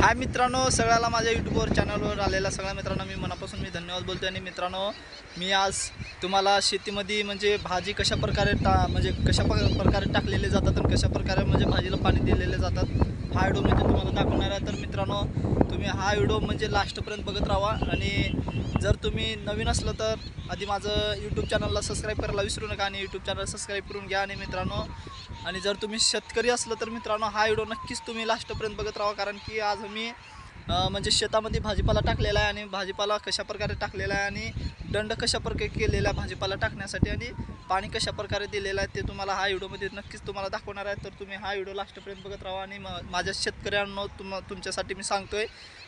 हाय मित्रांनो, सगळ्याला माझ्या यूट्यूबवर चॅनलवर आलेल्या सगळ्या मित्रांनो मी मनापासून धन्यवाद बोलतो। आणि मित्रांनो, मी आज तुम्हाला शेतीमध्ये म्हणजे भाजी कशा प्रकारे कशा प्रकारे टाकलेले जातात आणि कशा प्रकारे म्हणजे भाजीला पाणी दिलेले जातात हा व्हिडिओ मी तुम्हाला दाखवणार आहे। तर मित्रांनो, तुम्ही हा व्हिडिओ म्हणजे लास्टपर्यंत बघत राहा। आणि जर तुम्ही नवीन असलं तर आधी माझं यूट्यूब चॅनलला सबस्क्राईब करायला विसरू नका आणि यूट्यूब चॅनल सबस्क्राईब करून घ्या। आणि मित्रांनो, आणि जर तुम्ही शेतकरी असलं तर मित्रांनो हा व्हिडिओ नक्कीच तुम्ही लास्टपर्यंत बघत राहा, कारण की आज मी म्हणजे शेतामध्ये भाजीपाला टाकलेला आहे आणि भाजीपाला कशा प्रकारे टाकलेला आहे आणि दंड कशा प्रकारे केलेला भाजीपाला टाकण्यासाठी आणि पाणी कशा प्रकारे दिलेलं आहे ते तुम्हाला हा व्हिडिओमध्ये नक्कीच तुम्हाला दाखवणार आहे। तर तुम्ही हा व्हिडिओ लास्टपर्यंत बघत राहा। आणि माझ्या शेतकऱ्यांनो तुमच्यासाठी मी सांगतोय,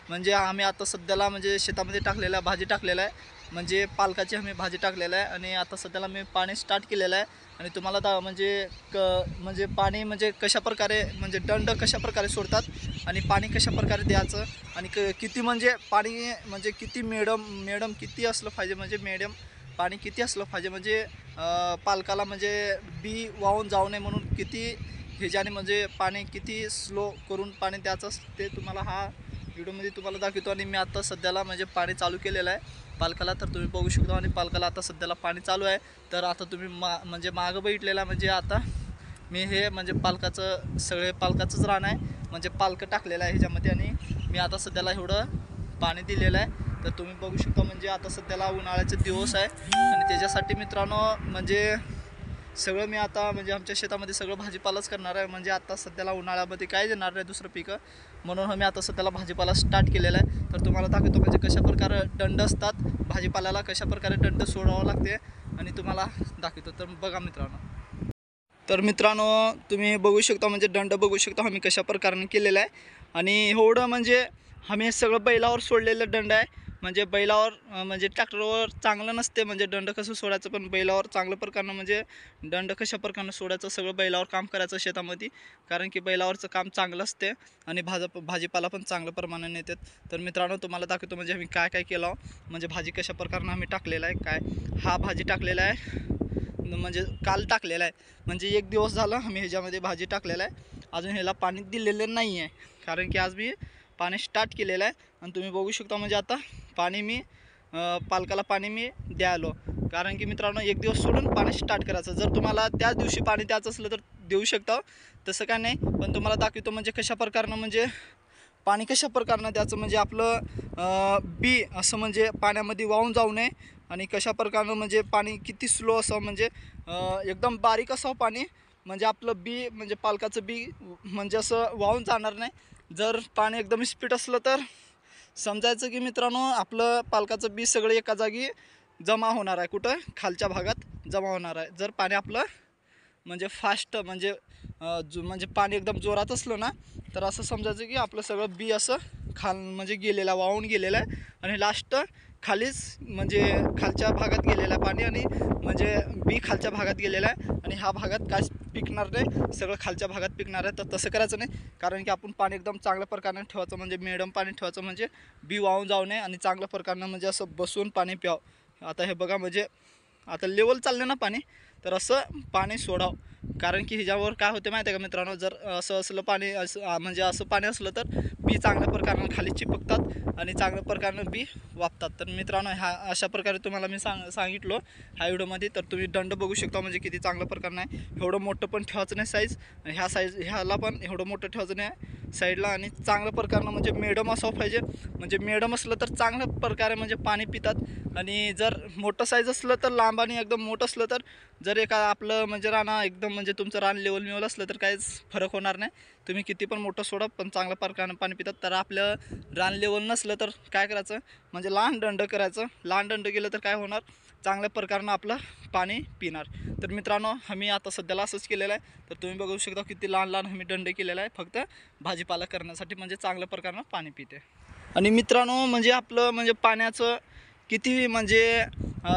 म्हणजे आम्ही आता सध्याला म्हणजे शेतामध्ये टाकलेला भाजी टाकलेला आहे, म्हणजे पालकाची आम्ही भाजी टाकलेला आहे आणि आता सध्याला मी पाणी स्टार्ट केलेलं आहे। आणि तुम्हाला म्हणजे पाणी म्हणजे कशा प्रकारे म्हणजे दंड कशा प्रकारे सोडतात आणि पाणी कशा प्रकारे द्यायचं आणि किती म्हणजे पाणी म्हणजे किती मॅडम किती असलं पाहिजे, म्हणजे मॅडम पाणी किती असलं पाहिजे, म्हणजे पालकाला म्हणजे बी वाहून जाऊ नये म्हणून किती ह्याच्याने म्हणजे पाणी किती स्लो करून पाणी द्यायचं ते तुम्हाला हा व्हिडिओमध्ये तुम्हाला दाखवतो। आणि मी आता सध्याला म्हणजे पाणी चालू केलेलं आहे पालकाला, तर तुम्ही बघू शकता। आणि पालकाला आता सध्याला पाणी चालू आहे। तर आता तुम्ही म्हणजे मागं बघितलेला म्हणजे आता मी हे म्हणजे पालकाचंच रान आहे, म्हणजे पालकं टाकलेलं आहे ह्याच्यामध्ये आणि मी आता सध्याला एवढं पाणी दिलेलं आहे। तर तुम्ही बघू शकता, म्हणजे आता सध्याला उन्हाळ्याचे दिवस आहे आणि त्याच्यासाठी मित्रांनो म्हणजे सगळं मी आता म्हणजे आमच्या शेतामध्ये सगळं भाजीपालाच करणार आहे, म्हणजे आता सध्याला उन्हाळ्यामध्ये काय देणार नाही दुसरं पिकं, म्हणून मी आता सध्याला भाजीपाला स्टार्ट केलेला आहे। तर तुम्हाला दाखवतो म्हणजे कशा प्रकारे दंड असतात भाजीपाल्याला, कशा प्रकारे दंड सोडावं लागते आणि तुम्हाला दाखवतो। तर बघा मित्रांनो, तर मित्रांनो तुम्ही बघू शकता म्हणजे दंड बघू शकता आम्ही कशा प्रकारे केलेला आहे। आणि एवढं म्हणजे आम्ही सगळं बैलावर सोडलेलं दंड आहे, म्हणजे बैलावर म्हणजे ट्रॅक्टरवर चांगलं नसते म्हणजे दंड कसं सोडायचं, पण बैलावर चांगल्या प्रकारनं म्हणजे दंड कशा प्रकारनं सोडायचं सगळं बैलावर काम करायचं शेतामध्ये, कारण की बैलावरचं काम चांगलं असते आणि भाजीपाला पण चांगल्या प्रमाणाने येतात। तर मित्रांनो तुम्हाला दाखवतो म्हणजे आम्ही काय काय केलं, म्हणजे भाजी कशा प्रकारनं आम्ही टाकलेला आहे, काय हा भाजी टाकलेला आहे म्हणजे काल टाकलेला आहे, म्हणजे एक दिवस झाला आम्ही ह्याच्यामध्ये भाजी टाकलेला आहे, अजून ह्याला पाणी दिलेलं नाही आहे, कारण की आज मी पाणी स्टार्ट केलेलं आहे। आणि तुम्ही बघू शकता म्हणजे आता पाणी मी पालकाला पाणी मी द्यायलो, कारण की मित्रांनो एक दिवस सोडून पाणी स्टार्ट करायचं, जर तुम्हाला त्याच दिवशी पाणी द्यायचं असलं तर देऊ शकता, तसं काय नाही, पण तुम्हाला दाखवतो म्हणजे कशा प्रकारनं म्हणजे पाणी कशा प्रकारनं द्यायचं, म्हणजे आपलं बी असं म्हणजे पाण्यामध्ये वाहून जाऊ नये आणि कशा प्रकारनं म्हणजे पाणी किती स्लो असावं, म्हणजे एकदम बारीक असावं पाणी, म्हणजे आपलं बी म्हणजे पालकाचं बी म्हणजे असं वाहून जाणार नाही। जर पाणी एकदम स्पीड असलं तर समजायचं की मित्रांनो आपलं पालकाचं बी सगळं एका जागी जमा होणार आहे, कुठं खालच्या भागात जमा होणार आहे। जर पाणी आपलं म्हणजे फास्ट म्हणजे पाणी एकदम जोरात असलं ना, तर असं समजायचं की आपलं सगळं बी असं म्हणजे गेलेलं वाहून गेलेलं आहे आणि लास्ट खालीच म्हणजे खालच्या भागात गेलेलं आहे पाणी, आणि म्हणजे बी खालच्या भागात गेलेला आहे आणि ह्या भागात काय पिकणार नाही, सगळं खालच्या भागात पिकणार आहे। तर तसं करायचं नाही, कारण की आपण पाणी एकदम चांगल्या प्रकारे ठेवायचं, म्हणजे मॅडम पाणी ठेवायचं, म्हणजे बी वाहून जाऊ नये आणि चांगल्या प्रकारे म्हणजे असं बसून पाणी प्यावं। आता हे बघा म्हणजे आता लेवल चाललं ना पाणी, तर असं पाणी सोडावं, कारण की ह्याच्यावर काय होते माहिती आहे का मित्रांनो, जर असं असलं पाणी म्हणजे असं पाणी असलं तर बी चांगल्या प्रकारे खाली चिपकतात आणि चांगल्या प्रकारे बी वापतात। तर मित्रांनो अशा प्रकारे तुम्हाला मी सांगितलं ह्या व्हिडिओमध्ये। तर तुम्ही दंड बघू शकता म्हणजे किती चांगल्या प्रकारे आहे, एवढं मोठं पण ठेवायचं नाही साईज, ह्याला पण एवढं मोठं ठेवायचं नाही साईडला, आणि चांगल्या प्रकारनं म्हणजे मॅडम असं पाहिजे, म्हणजे मॅडम असलं तर चांगल्या प्रकारे म्हणजे पाणी पितात। आणि जर मोठं साईज असलं तर लांब आणि एकदम मोठं असलं तर जर एका आपलं म्हणजे राणा एकदम म्हणजे तुमचं रान लेवल असलं तर काहीच फरक होणार नाही, तुम्ही किती पण मोठं सोडा पण चांगल्या प्रकारे पाणी पितात। तर आपलं रान लेवल नसलं तर काय करायचं, म्हणजे लहान दंड करायचं, लहान दंड केलं तर काय होणार, चांगल्या प्रकारानं आपलं पाणी पिणार। तर मित्रांनो आम्ही आता सध्याला असंच केलेलं आहे। तर तुम्ही बघू शकता किती लहान लहान आम्ही दंड केलेला आहे फक्त भाजीपाला करण्यासाठी, म्हणजे चांगल्या प्रकारानं पाणी पिते। आणि मित्रांनो म्हणजे आपलं म्हणजे पाण्याचं किती म्हणजे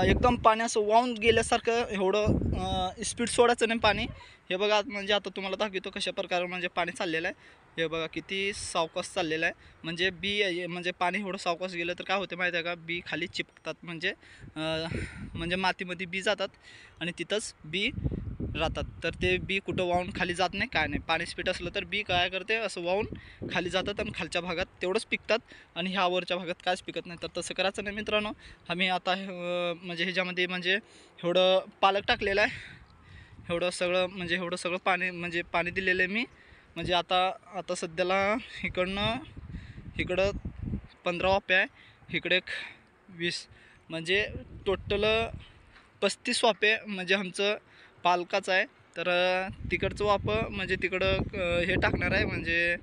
एकदम पाण्याचं वाहून गेल्यासारखं एवढं स्पीड सोडायचं नाही पाणी। हे बघा म्हणजे आता तुम्हाला दाखवतो कशा प्रकारे म्हणजे पाणी चाललेलं आहे, हे बघा किती सावकाश चाललेलं आहे, म्हणजे बी म्हणजे पाणी एवढं सावकाश गेलं तर काय होते माहिती आहे का, बी खाली चिपकतात, म्हणजे मातीमध्ये बी जातात आणि तिथंच बी राहतात. तर ते बी कुठं वाहून खाली जात नाही, काय नाही. पाणी स्पीड असलं तर बी काय करते, असं वाहून खाली जातात आणि खालच्या भागात तेवढंच पिकतात आणि ह्या वरच्या भागात काहीच पिकत नाही. तर तसं करायचं नाही मित्रांनो. आम्ही आता म्हणजे ह्याच्यामध्ये म्हणजे एवढं पालक टाकलेलं आहे, एवढं सगळं पाणी म्हणजे पाणी दिलेलं आहे मी. म्हणजे आता सध्याला इकडं 15 वाफे आहे, इकडे एक 20, म्हणजे टोटल 35 वाफे म्हणजे आमचं पालकाचं आहे. तर तिकडचं वाफं म्हणजे तिकडं हे टाकणार आहे, म्हणजे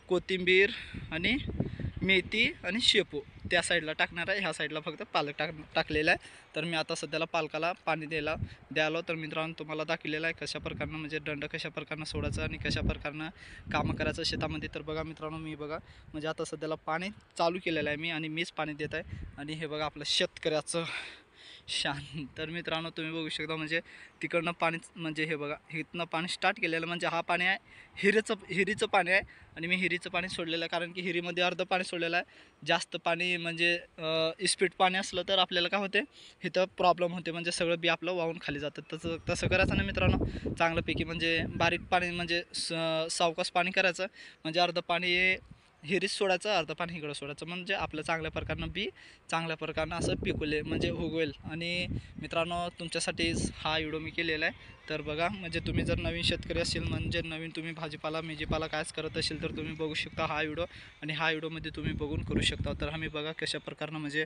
कोथिंबीर आणि मेथी आणि शेपू त्या साईडला टाकणार आहे. ह्या साईडला फक्त पालक टाकलेला आहे. तर मी आता सध्याला पालकाला पाणी द्यायला तर मित्रांनो तुम्हाला दाखवलेलं आहे कशा प्रकारनं म्हणजे दंड कशा प्रकारनं सोडायचं आणि कशा प्रकारनं कामं करायचं शेतामध्ये. तर बघा मित्रांनो, मी बघा म्हणजे आता सध्याला पाणी चालू केलेलं आहे मी आणि मीच पाणी देत आहे. आणि हे बघा आपलं शेतकऱ्याचं शान. तर मित्रांनो तुम्ही बघू शकता म्हणजे तिकडनं पाणी म्हणजे हे बघा इथनं पाणी स्टार्ट केलेलं म्हणजे हा पाणी आहे हिरीचं पाणी आहे. आणि मी हिरीचं पाणी सोडलेलं आहे कारण की हिरीमध्ये अर्धं पाणी सोडलेलं आहे. जास्त पाणी म्हणजे स्पीड पाणी असलं तर आपल्याला काय होते, इथं प्रॉब्लेम होते, म्हणजे सगळं बी आपलं वाहून खाली जातं. तसं करायचं ना मित्रांनो. चांगल्यापैकी म्हणजे बारीक पाणी म्हणजे सावकाश पाणी करायचं, म्हणजे अर्धं पाणी हिरीत सोडायचं, अर्धं पाणी इकडं सोडायचं, म्हणजे आपलं चांगल्या प्रकारनं बी चांगल्या प्रकारनं असं पिकवले म्हणजे उगवेल. आणि मित्रांनो तुमच्यासाठी हा व्हिडिओ मी केलेला आहे. तर बघा म्हणजे तुम्ही जर नवीन शेतकरी असेल, म्हणजे नवीन तुम्ही भाजीपाला मेजीपाला कायच करत असेल तर तुम्ही बघू शकता हा व्हिडिओ. आणि ह्या व्हिडिओमध्ये तुम्ही बघून करू शकता. तर आम्ही बघा कशा प्रकारनं म्हणजे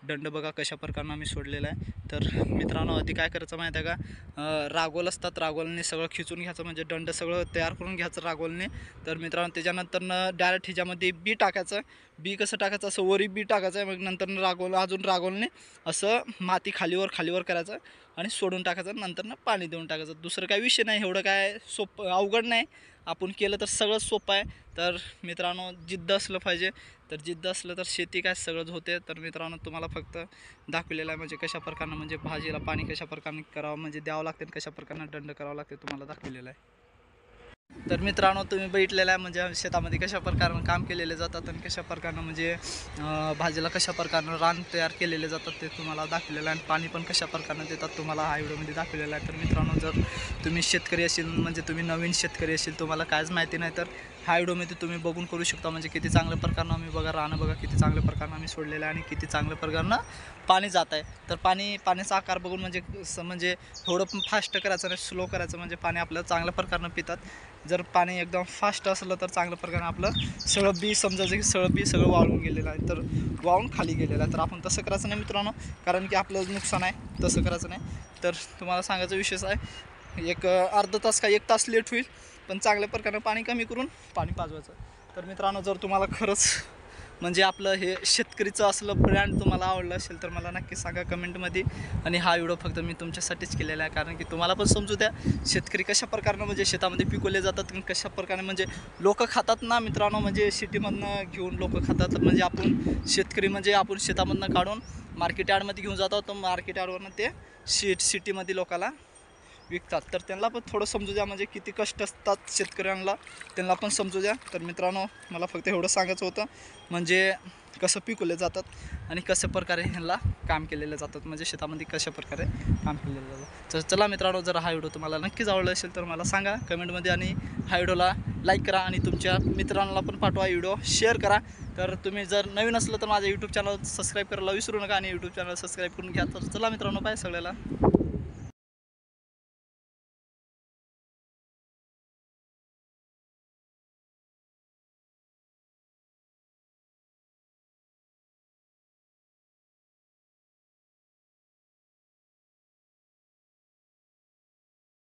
दंड बघा कशा प्रकारनं आम्ही सोडलेला आहे. तर मित्रांनो आधी काय करायचं माहिती आहे का, रागोल असतात, रागोलने सगळं खिचून घ्यायचं, म्हणजे दंड सगळं तयार करून घ्यायचं रागोलने. तर मित्रांनो त्याच्यानंतरनं डायरेक्ट ह्याच्यामध्ये बी टाकायचं. बी कसं टाकायचं, असं वरी बी टाकायचं आहे, मग नंतर अजून रागोलने असं माती खालीवर करायचं आणि सोडून टाकायचं, नंतर पाणी देऊन टाकायचं. दुसरं काय विषय नाही, एवढं काय सोपं अवघड नाही. आपण केलं तर सगळं सोपं आहे. तर मित्रांनो जिद्द असलं पाहिजे. तर जिद्द असलं तर शेती काय सगळंच होते. तर मित्रांनो तुम्हाला फक्त दाखवलेलं आहे म्हणजे कशा प्रकारनं म्हणजे भाजीला पाणी कशा प्रकारे करावं म्हणजे द्यावं लागते, कशा प्रकारनं दंड करावं लागते तुम्हाला दाखवलेलं आहे. तर मित्रांनो तुम्ही बघितलेलं आहे म्हणजे शेतामध्ये कशा प्रकारे काम केलेले जातात आणि कशा प्रकारनं म्हणजे भाजीला कशा प्रकारनं रान तयार केलेले जातात ते तुम्हाला दाखवलेलं आहे. आणि पाणी पण कशा प्रकारनं देतात तुम्हाला हा व्हिडिओमध्ये दाखवलेला आहे. तर मित्रांनो जर तुम्ही शेतकरी असेल म्हणजे तुम्ही नवीन शेतकरी असेल, तुम्हाला कायच माहिती नाही, तर हा व्हिडिओमध्ये तुम्ही बघून करू शकता. म्हणजे किती चांगल्या प्रकारनं आम्ही बघा रानं बघा किती चांगल्या प्रकारनं आम्ही सोडलेलं आहे आणि किती चांगल्या प्रकारनं पाणी जात आहे. तर पाण्याचा आकार बघून म्हणजे थोडं फास्ट करायचं नाही, स्लो करायचं, म्हणजे पाणी आपल्याला चांगल्या प्रकारनं पितात. जर पाणी एकदम फास्ट असलं तर चांगल्या प्रकारे आपलं सगळं बी समजायचं की सगळं वाळून गेलेलं आहे, तर वाळून खाली गेलेलं आहे. तर आपण तसं करायचं नाही मित्रांनो, कारण की आपलं नुकसान आहे, तसं करायचं नाही. तर तुम्हाला सांगायचा विषयच आहे, एक अर्धा तास का 1 तास लेट होईल, पण चांगल्या प्रकारे पाणी कमी करून पाणी पाजवायचं. तर मित्रांनो जर तुम्हाला खरंच म्हणजे आपलं हे शेतकरीचं असलं ब्रँड तुम्हाला आवडलं असेल तर मला नक्की सांगा कमेंटमध्ये. आणि हा व्हिडिओ फक्त मी तुमच्यासाठीच केलेला आहे, कारण की तुम्हाला पण समजू द्या शेतकरी कशा प्रकारनं म्हणजे शेतामध्ये पिकवले जातात आणि कशा प्रकारे म्हणजे लोक खातात ना मित्रांनो. म्हणजे सिटीमधनं घेऊन लोक खातात, म्हणजे आपण शेतकरी म्हणजे आपण शेतामधनं काढून मार्केट यार्डमध्ये घेऊन जातो, तर मार्केट यार्डवरनं ते सिटीमध्ये लोकाला विकतात. तर त्यांना पण थोडं समजू द्या, म्हणजे किती कष्ट असतात शेतकऱ्यांना, त्यांना पण समजू द्या. तर मित्रांनो मला फक्त एवढं सांगायचं होतं, म्हणजे कसं पिकवले जातात आणि कशा प्रकारे ह्यांना काम केलेलं जातात, म्हणजे शेतामध्ये कशा प्रकारे काम केलेलं जातं. तर चला मित्रांनो जर हा व्हिडिओ तुम्हाला नक्कीच आवडला असेल तर मला सांगा कमेंटमध्ये, आणि हा व्हिडिओला लाईक करा आणि तुमच्या मित्रांना पण पाठवा, व्हिडिओ शेअर करा. तर तुम्ही जर नवीन असलं तर माझं यूट्यूब चॅनल सबस्क्राईब करायला विसरू नका आणि यूट्यूब चॅनल सबस्क्राईब करून घ्या. तर चला मित्रांनो बाय सगळ्याला.